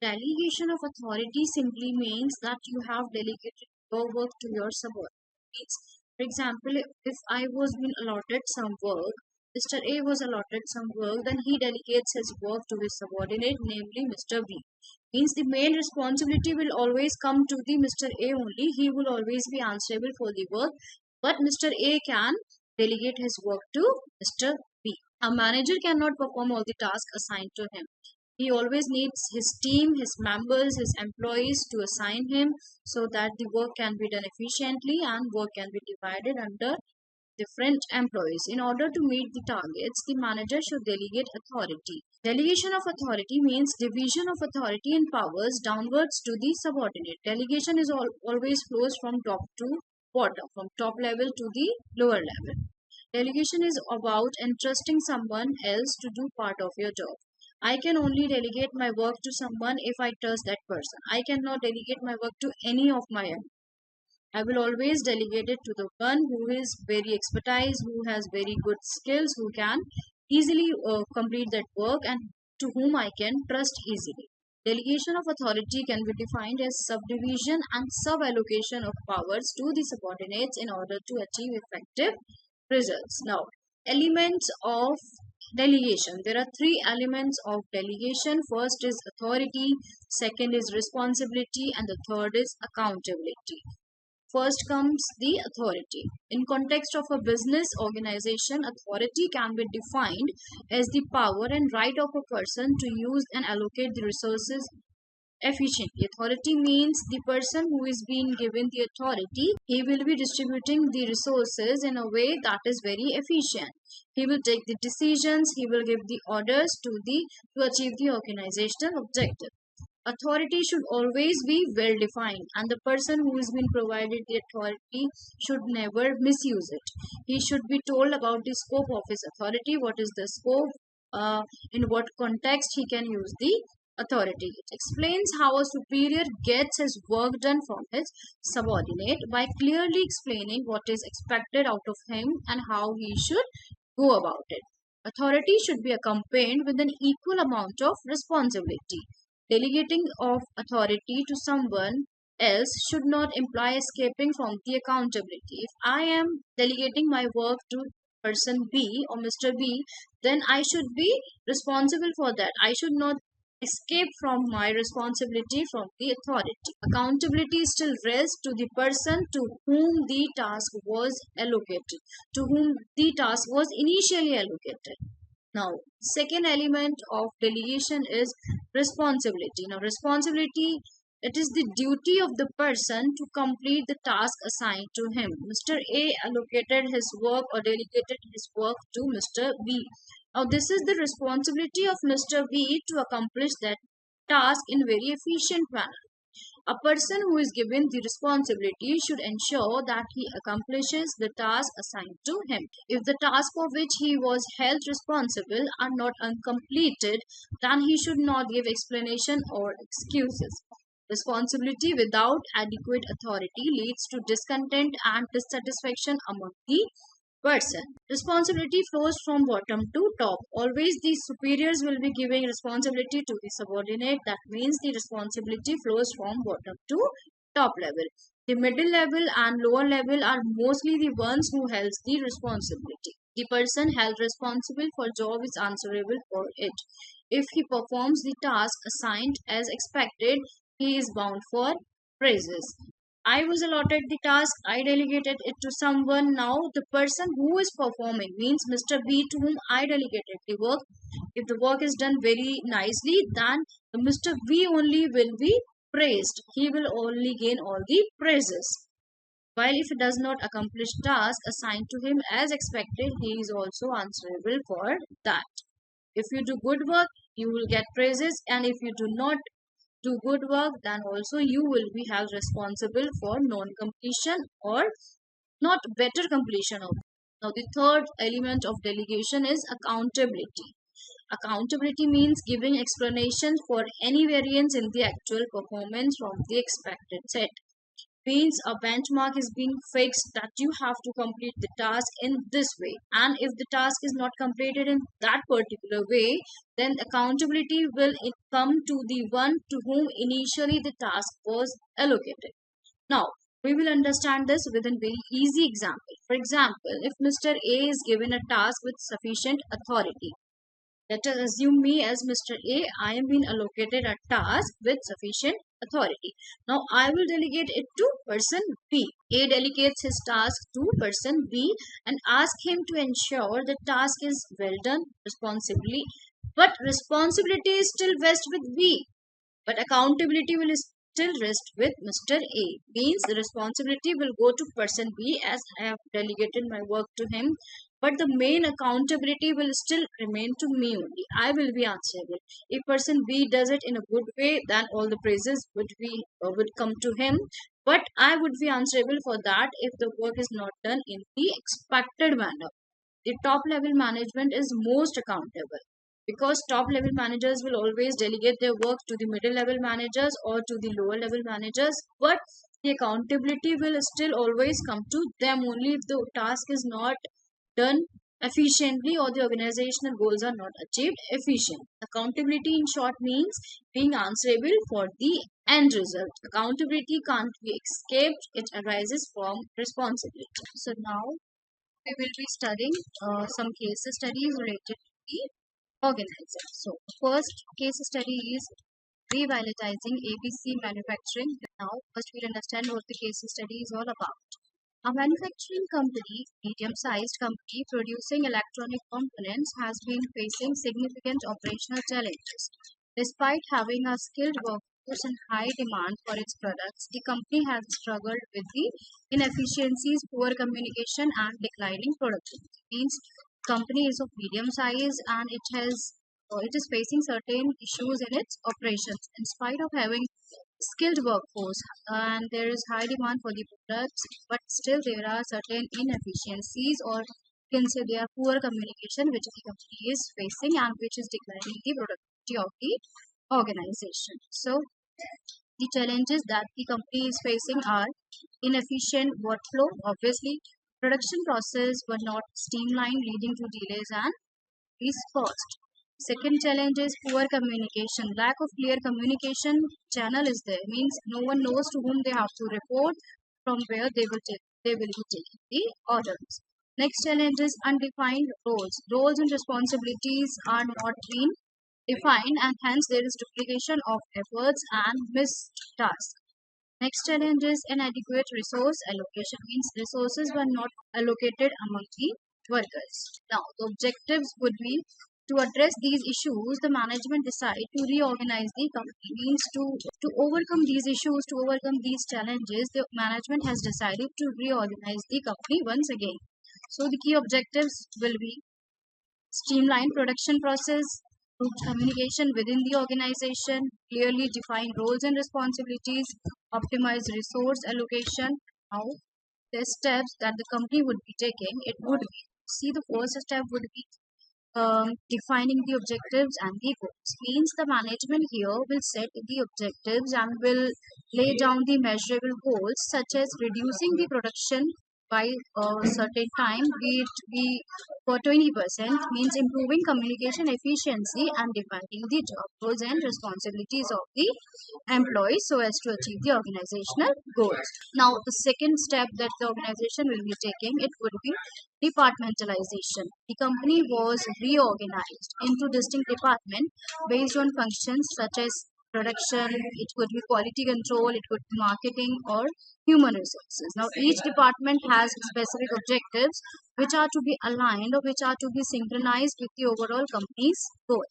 Delegation of authority simply means that you have delegated your work to your subordinates. For example, if I was being allotted some work, Mr. A was allotted some work, then he delegates his work to his subordinate, namely Mr. B. Means the main responsibility will always come to the Mr. A only. He will always be answerable for the work, but Mr. A can delegate his work to Mr. B. A manager cannot perform all the tasks assigned to him. He always needs his team, his members, his employees to assign him so that the work can be done efficiently and work can be divided under different employees. In order to meet the targets, the manager should delegate authority. Delegation of authority means division of authority and powers downwards to the subordinate. Delegation is always flows from top to bottom, from top level to the lower level. Delegation is about entrusting someone else to do part of your job. I can only delegate my work to someone if I trust that person. I cannot delegate my work to any of my own. I will always delegate it to the one who is very expertise, who has very good skills, who can easily complete that work and to whom I can trust easily. Delegation of authority can be defined as subdivision and sub-allocation of powers to the subordinates in order to achieve effective results. Now, elements of delegation. There are three elements of delegation. First is authority, second is responsibility, and the third is accountability. First comes the authority. In context of a business organization, authority can be defined as the power and right of a person to use and allocate the resources efficiently. Authority means the person who is being given the authority, he will be distributing the resources in a way that is very efficient. He will take the decisions, he will give the orders to achieve the organizational objective. Authority should always be well defined, and the person who has been provided the authority should never misuse it. He should be told about the scope of his authority, what is the scope, in what context he can use the authority. It explains how a superior gets his work done from his subordinate by clearly explaining what is expected out of him and how he should go about it. Authority should be accompanied with an equal amount of responsibility. Delegating of authority to someone else should not imply escaping from the accountability. If I am delegating my work to person B or Mr. B, then I should be responsible for that. I should not escape from my responsibility from the authority. Accountability still rests to the person to whom the task was allocated, to whom the task was initially allocated. Now, second element of delegation is responsibility. Now, responsibility, it is the duty of the person to complete the task assigned to him. Mr. A allocated his work or delegated his work to Mr. B. Now, this is the responsibility of Mr. B to accomplish that task in very efficient manner. A person who is given the responsibility should ensure that he accomplishes the task assigned to him. If the task for which he was held responsible are not uncompleted, then he should not give explanation or excuses. Responsibility without adequate authority leads to discontent and dissatisfaction among the person. Responsibility flows from bottom to top. Always the superiors will be giving responsibility to the subordinate. That means the responsibility flows from bottom to top level. The middle level and lower level are mostly the ones who holds the responsibility. The person held responsible for job is answerable for it. If he performs the task assigned as expected, he is bound for praises. I was allotted the task, I delegated it to someone. Now, the person who is performing means Mr. B to whom I delegated the work. If the work is done very nicely, then Mr. B only will be praised. He will only gain all the praises. While if he does not accomplish task assigned to him as expected, he is also answerable for that. If you do good work, you will get praises, and if you do not do good work, then also you will be held responsible for non-completion or not better completion of it. Now, the third element of delegation is accountability. Accountability means giving explanation for any variance in the actual performance from the expected set. means a benchmark is being fixed that you have to complete the task in this way, and if the task is not completed in that particular way, then accountability will come to the one to whom initially the task was allocated. Now, we will understand this with a very easy example. For example, if Mr. A is given a task with sufficient authority, let us assume me as Mr. A. I am being allocated a task with sufficient authority. Now I will delegate it to person B. A delegates his task to person B and ask him to ensure the task is well done responsibly. But responsibility is still vests with B. But accountability will still rest with Mr. A. Means the responsibility will go to person B as I have delegated my work to him, but the main accountability will still remain to me only. I will be answerable. If person B does it in a good way, then all the praises would come to him. But I would be answerable for that if the work is not done in the expected manner. The top level management is most accountable because top level managers will always delegate their work to the middle level managers or to the lower level managers, but the accountability will still always come to them only if the task is not done efficiently or the organizational goals are not achieved efficiently. Accountability in short means being answerable for the end result. Accountability can't be escaped, it arises from responsibility. So now we will be studying some case studies related to the organizer. So first case study is revitalizing ABC manufacturing. Now first we'll understand what the case study is all about. A manufacturing company, medium-sized company producing electronic components, has been facing significant operational challenges. Despite having a skilled workforce and high demand for its products, the company has struggled with the inefficiencies, poor communication, and declining productivity. Means company is of medium size and it is facing certain issues in its operations. In spite of having skilled workforce and there is high demand for the products, but still there are certain inefficiencies or you can say there are poor communication which the company is facing and which is declining the productivity of the organization. So the challenges that the company is facing are inefficient workflow, obviously production process were not streamlined leading to delays and increased cost. Second challenge is poor communication. Lack of clear communication channel is there. Means no one knows to whom they have to report, from where they will be taking the orders. Next challenge is undefined roles. Roles and responsibilities are not being defined and hence there is duplication of efforts and missed tasks. Next challenge is inadequate resource allocation. Means resources were not allocated among the workers. Now the objectives would be to address these issues, the management decide to reorganize the company. Means to overcome these issues, to overcome these challenges, the management has decided to reorganize the company once again. So the key objectives will be streamline production process, improved communication within the organization, clearly define roles and responsibilities, optimize resource allocation. Now, the steps that the company would be taking, it would be, see the first step would be defining the objectives and the goals. Means the management here will set the objectives and will lay down the measurable goals such as reducing the production by a certain time, be it be for 20%, means improving communication efficiency and defining the job roles and responsibilities of the employees so as to achieve the organizational goals. Now, the second step that the organization will be taking, it would be departmentalization. The company was reorganized into distinct departments based on functions such as production, it could be quality control, it could be marketing or human resources. Now each department has specific objectives which are to be aligned or which are to be synchronized with the overall company's goal.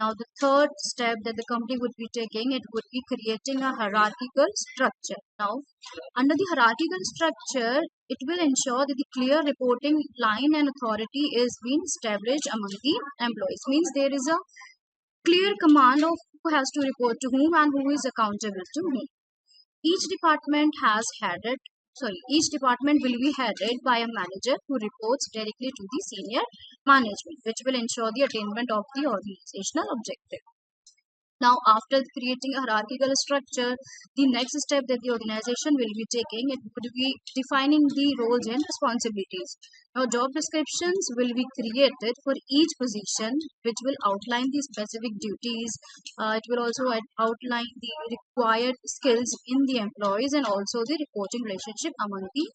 Now the third step that the company would be taking, it would be creating a hierarchical structure. Now under the hierarchical structure, it will ensure that the clear reporting line and authority is being established among the employees. Means there is a clear command of who has to report to whom and who is accountable to whom. Each department each department will be headed by a manager who reports directly to the senior management, which will ensure the attainment of the organizational objective. Now, after creating a hierarchical structure, the next step that the organization will be taking, it would be defining the roles and responsibilities. Now, job descriptions will be created for each position, which will outline the specific duties. It will also outline the required skills in the employees and also the reporting relationship among the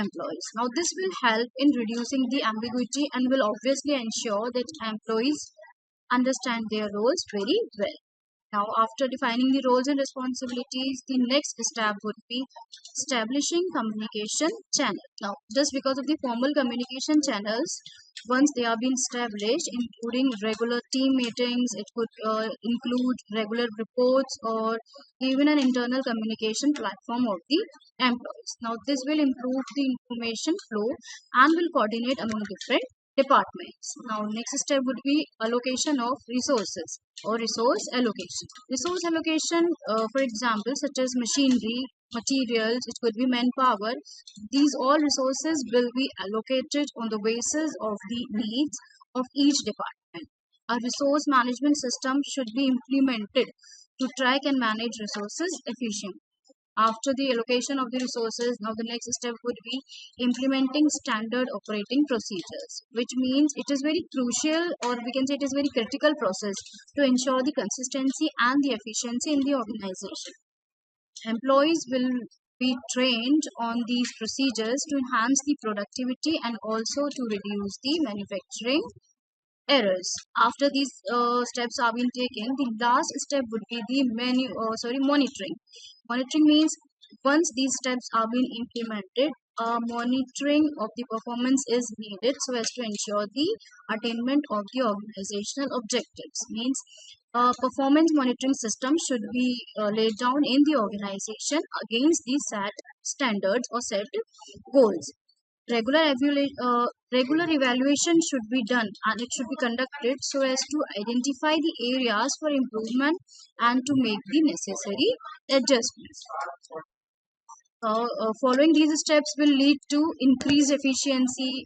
employees. Now, this will help in reducing the ambiguity and will obviously ensure that employees understand their roles very well. Now, after defining the roles and responsibilities, the next step would be establishing communication channel. Now, just because of the formal communication channels, once they have been established, including regular team meetings, it could include regular reports or even an internal communication platform of the employees. Now, this will improve the information flow and will coordinate among different departments. Now, next step would be allocation of resources or resource allocation. Resource allocation, for example, such as machinery, materials, it could be manpower. These all resources will be allocated on the basis of the needs of each department. A resource management system should be implemented to track and manage resources efficiently. After the allocation of the resources, now the next step would be implementing standard operating procedures, which means it is very crucial, or we can say it is very critical process to ensure the consistency and the efficiency in the organization. Employees will be trained on these procedures to enhance the productivity and also to reduce the manufacturing errors. After these steps are being taken, the last step would be the monitoring. Monitoring means once these steps are being implemented, monitoring of the performance is needed so as to ensure the attainment of the organizational objectives. Means performance monitoring system should be laid down in the organization against the set standards or set goals. Regular evaluation should be done and it should be conducted so as to identify the areas for improvement and to make the necessary adjustments. Following these steps will lead to increased efficiency.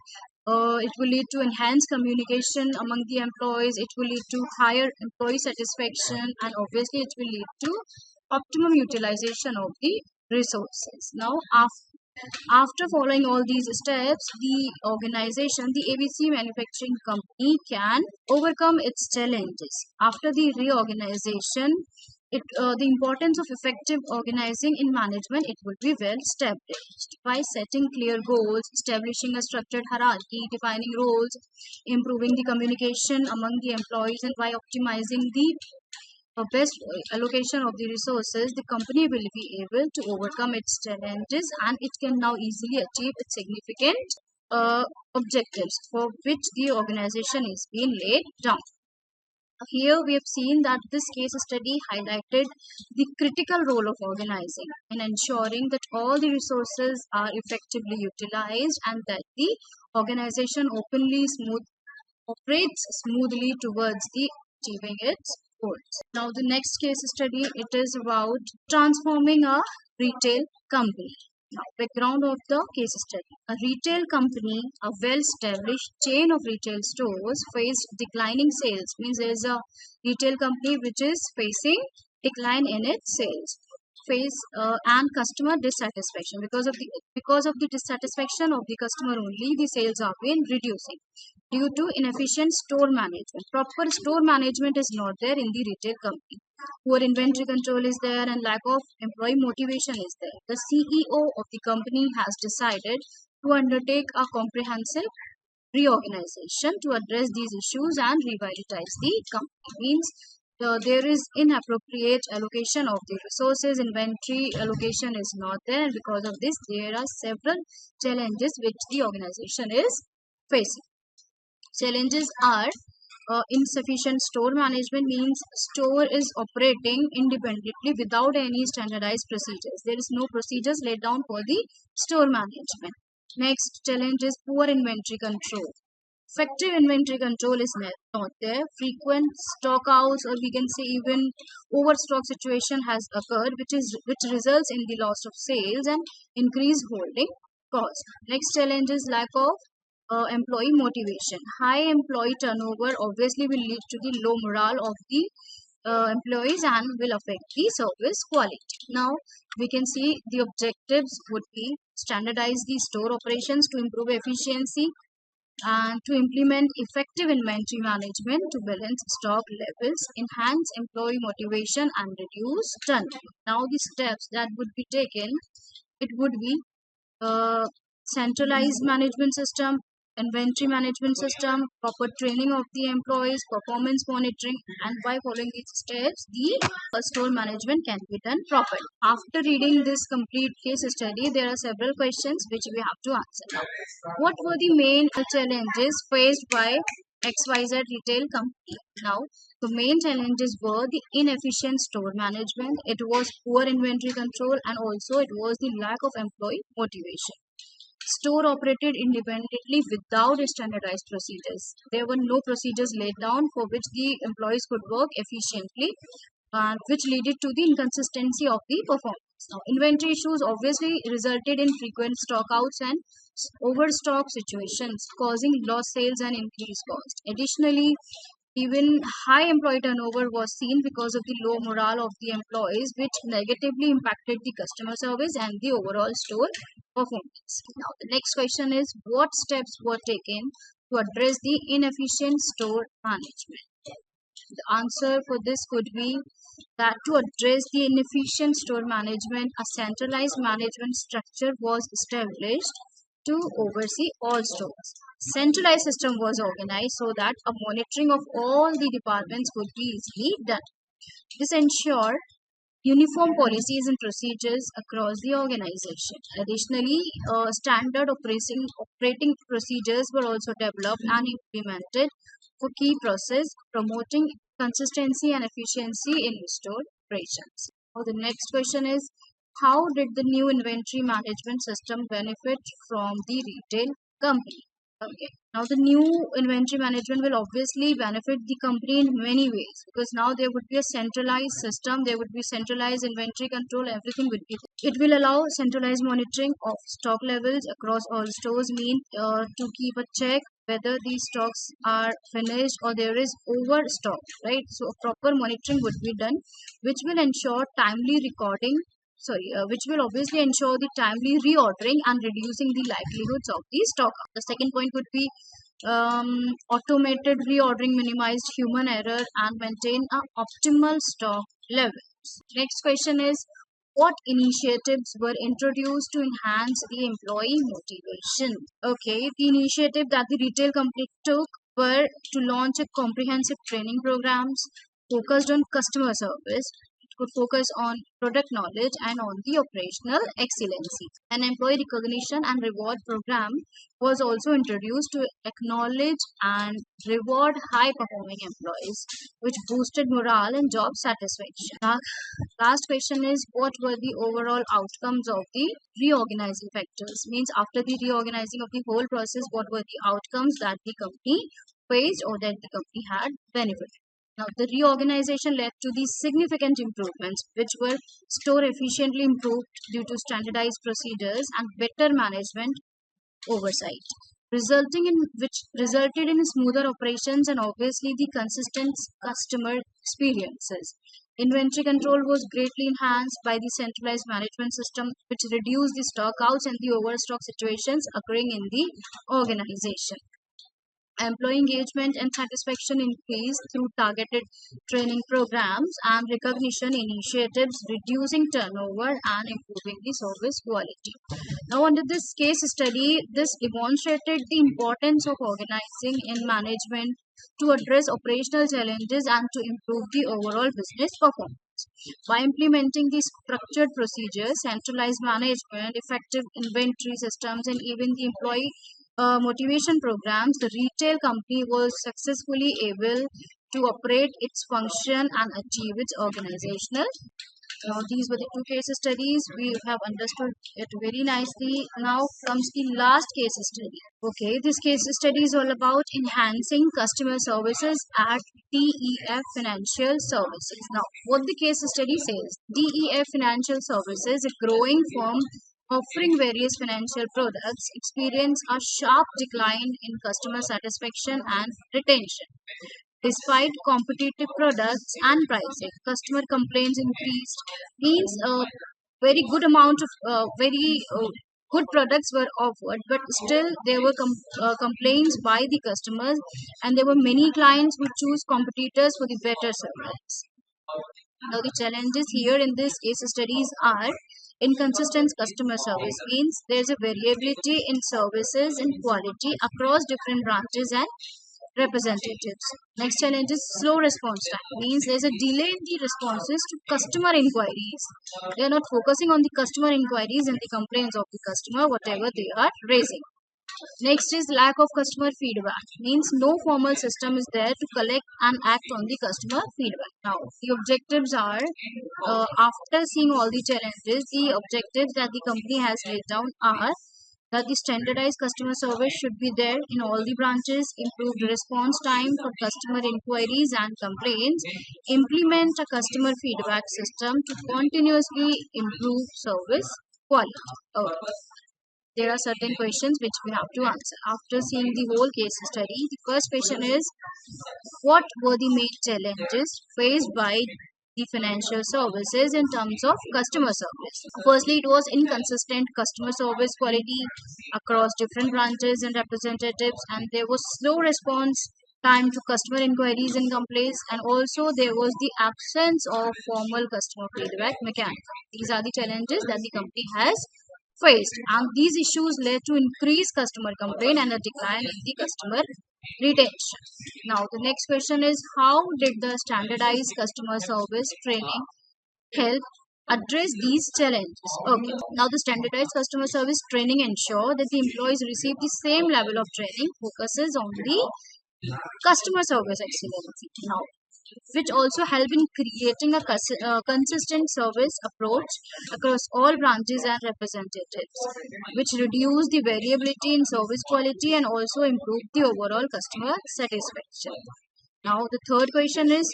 It will lead to enhanced communication among the employees. It will lead to higher employee satisfaction, and obviously, it will lead to optimum utilization of the resources. Now, after following all these steps, the organization, the ABC Manufacturing Company, can overcome its challenges. After the reorganization, the importance of effective organizing in management, it would be well established by setting clear goals, establishing a structured hierarchy, defining roles, improving the communication among the employees, and by optimizing the best allocation of the resources, the company will be able to overcome its challenges and it can now easily achieve its significant objectives for which the organization is being laid down. Here we have seen that this case study highlighted the critical role of organizing in ensuring that all the resources are effectively utilized and that the organization operates smoothly towards the achieving its goals. Now the next case study, it is about transforming a retail company. Now, background of the case study. A retail company, a well-established chain of retail stores, faced declining sales. Means there is a retail company which is facing decline in its sales. Face and customer dissatisfaction, because of the dissatisfaction of the customer only, the sales have been reducing due to inefficient store management. Proper store management is not there in the retail company. Poor inventory control is there and lack of employee motivation is there. The CEO of the company has decided to undertake a comprehensive reorganization to address these issues and revitalize the company. Means there is inappropriate allocation of the resources, inventory allocation is not there, and because of this, there are several challenges which the organization is facing. Challenges are insufficient store management, means store is operating independently without any standardized procedures. There is no procedures laid down for the store management. Next challenge is poor inventory control. Effective inventory control is not there. Frequent stock outs, or we can say even overstock situation has occurred, which results in the loss of sales and increased holding cost. Next challenge is lack of employee motivation. High employee turnover obviously will lead to the low morale of the employees and will affect the service quality. Now we can see the objectives would be standardize the store operations to improve efficiency and to implement effective inventory management to balance stock levels, enhance employee motivation and reduce turnover. Now the steps that would be taken, it would be uh, centralized management system, inventory management system, proper training of the employees, performance monitoring, and by following these steps, the store management can be done properly. After reading this complete case study, there are several questions which we have to answer. Now, what were the main challenges faced by XYZ retail company? Now, the main challenges were the inefficient store management, it was poor inventory control, and also it was the lack of employee motivation. Store operated independently without standardized procedures. There were no procedures laid down for which the employees could work efficiently, and which led to the inconsistency of the performance. Now, inventory issues obviously resulted in frequent stockouts and overstock situations, causing lost sales and increased cost. Additionally, even high employee turnover was seen because of the low morale of the employees, which negatively impacted the customer service and the overall store performance. Now, the next question is what steps were taken to address the inefficient store management? The answer for this could be that to address the inefficient store management, a centralized management structure was established to oversee all stores. Centralized system was organized so that a monitoring of all the departments could be easily done. This ensured uniform policies and procedures across the organization. Additionally, standard operating procedures were also developed and implemented for key process, promoting consistency and efficiency in store operations. Now, the next question is, how did the new inventory management system benefit from the retail company? Okay. Now the new inventory management will obviously benefit the company in many ways because now there would be a centralized system, there would be centralized inventory control, everything would be. It will allow centralized monitoring of stock levels across all stores, mean to keep a check whether these stocks are finished or there is overstock, right? So a proper monitoring would be done, which will ensure timely recording which will obviously ensure the timely reordering and reducing the likelihoods of the stock. The second point would be automated reordering, minimized human error, and maintain an optimal stock levels. Next question is, what initiatives were introduced to enhance the employee motivation? Okay, the initiative that the retail company took were to launch a comprehensive training programs focused on customer service, could focus on product knowledge and on the operational excellency. An employee recognition and reward program was also introduced to acknowledge and reward high performing employees, which boosted morale and job satisfaction. Now, last question is, what were the overall outcomes of the reorganizing factors? Means after the reorganizing of the whole process, what were the outcomes that the company faced or that the company had benefited? Now, the reorganization led to these significant improvements, which were store efficiently improved due to standardized procedures and better management oversight, resulted in smoother operations and obviously the consistent customer experiences. Inventory control was greatly enhanced by the centralized management system, which reduced the stockouts and the overstock situations occurring in the organization. Employee engagement and satisfaction increased through targeted training programs and recognition initiatives, reducing turnover and improving the service quality. Now, under this case study, this demonstrated the importance of organizing in management to address operational challenges and to improve the overall business performance. By implementing these structured procedures, centralized management, effective inventory systems, and even the employee motivation programs, the retail company was successfully able to operate its function and achieve its organizational. These were the two case studies. We have understood it very nicely. Now comes the last case study. Okay, this case study is all about enhancing customer services at DEF Financial Services. Now, what the case study says, DEF Financial Services, a growing firm offering various financial products, experience a sharp decline in customer satisfaction and retention. despite competitive products and pricing. Customer complaints increased, means a very good amount of very good products were offered, but still there were complaints by the customers, and there were many clients who choose competitors for the better service. Now, the challenges here in this case studies are inconsistent customer service, means there's a variability in services and quality across different branches and representatives. Next challenge is slow response time, means there's a delay in the responses to customer inquiries. They are not focusing on the customer inquiries and the complaints of the customer, whatever they are raising. Next is lack of customer feedback, means no formal system is there to collect and act on the customer feedback. Now, the objectives are, after seeing all the challenges, the objectives that the company has laid down are that the standardized customer service should be there in all the branches, improved response time for customer inquiries and complaints, implement a customer feedback system to continuously improve service quality. Okay. There are certain questions which we have to answer. After seeing the whole case study, the first question is, what were the main challenges faced by the financial services in terms of customer service? Firstly, it was inconsistent customer service quality across different branches and representatives, and there was slow response time to customer inquiries and complaints, and also there was the absence of formal customer feedback mechanism. These are the challenges that the company has faced, and these issues led to increased customer complaint and a decline in the customer retention. Now, the next question is, how did the standardized customer service training help address these challenges? Okay. Now, the standardized customer service training ensure that the employees receive the same level of training, focuses on the customer service excellence. Now, which also help in creating a consistent service approach across all branches and representatives, which reduce the variability in service quality and also improve the overall customer satisfaction. Now, the third question is,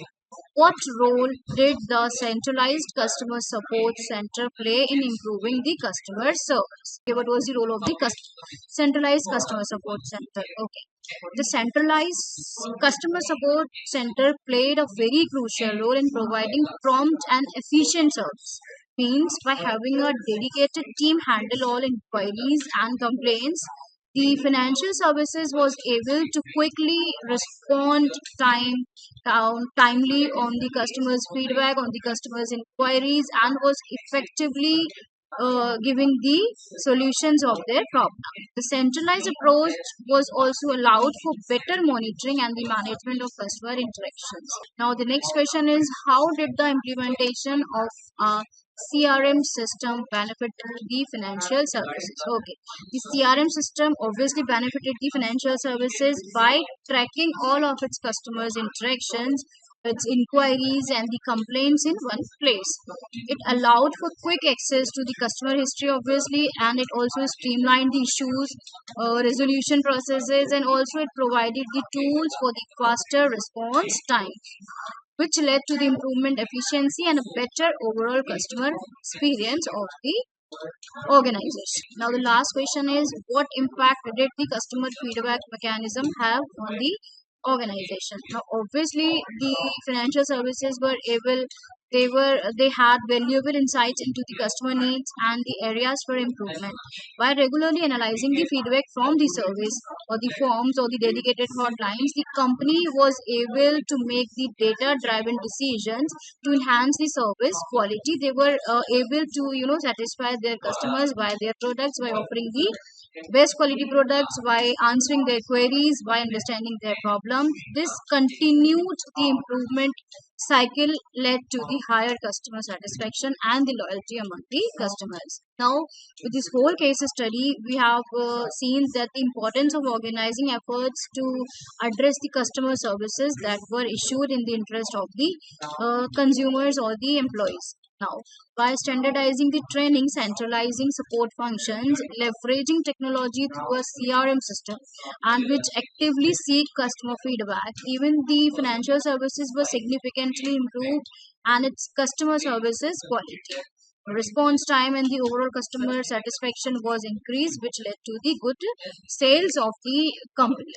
what role did the centralized customer support center play in improving the customer service? Okay, what was the role of the centralized customer support center? Okay. The centralized customer support center played a very crucial role in providing prompt and efficient service. Means by having a dedicated team handle all inquiries and complaints, the financial services was able to quickly respond timely on the customer's feedback, on the customer's inquiries, and was effectively giving the solutions of their problem. The centralized approach was also allowed for better monitoring and the management of customer interactions. Now, the next question is, how did the implementation of CRM system benefit the financial services? Okay, the CRM system obviously benefited the financial services by tracking all of its customers' interactions, its inquiries, and the complaints in one place. It allowed for quick access to the customer history, obviously, and it also streamlined the issues resolution processes, and also it provided the tools for the faster response time, which led to the improvement efficiency and a better overall customer experience of the organization. Now, the last question is, what impact did the customer feedback mechanism have on the organization? Now, obviously, the financial services were able, they had valuable insights into the customer needs and the areas for improvement. By regularly analyzing the feedback from the service or the forms or the dedicated hotlines, the company was able to make the data driven decisions to enhance the service quality. They were able to satisfy their customers by their products, by offering the best quality products, by answering their queries, by understanding their problems. This continued the improvement cycle led to the higher customer satisfaction and the loyalty among the customers. Now, with this whole case study, we have seen that the importance of organizing efforts to address the customer services that were issued in the interest of the consumers or the employees. Now, by standardizing the training, centralizing support functions, leveraging technology through a CRM system, and which actively seek customer feedback, even the financial services were significantly improved and its customer services quality. Response time and the overall customer satisfaction was increased, which led to the good sales of the company.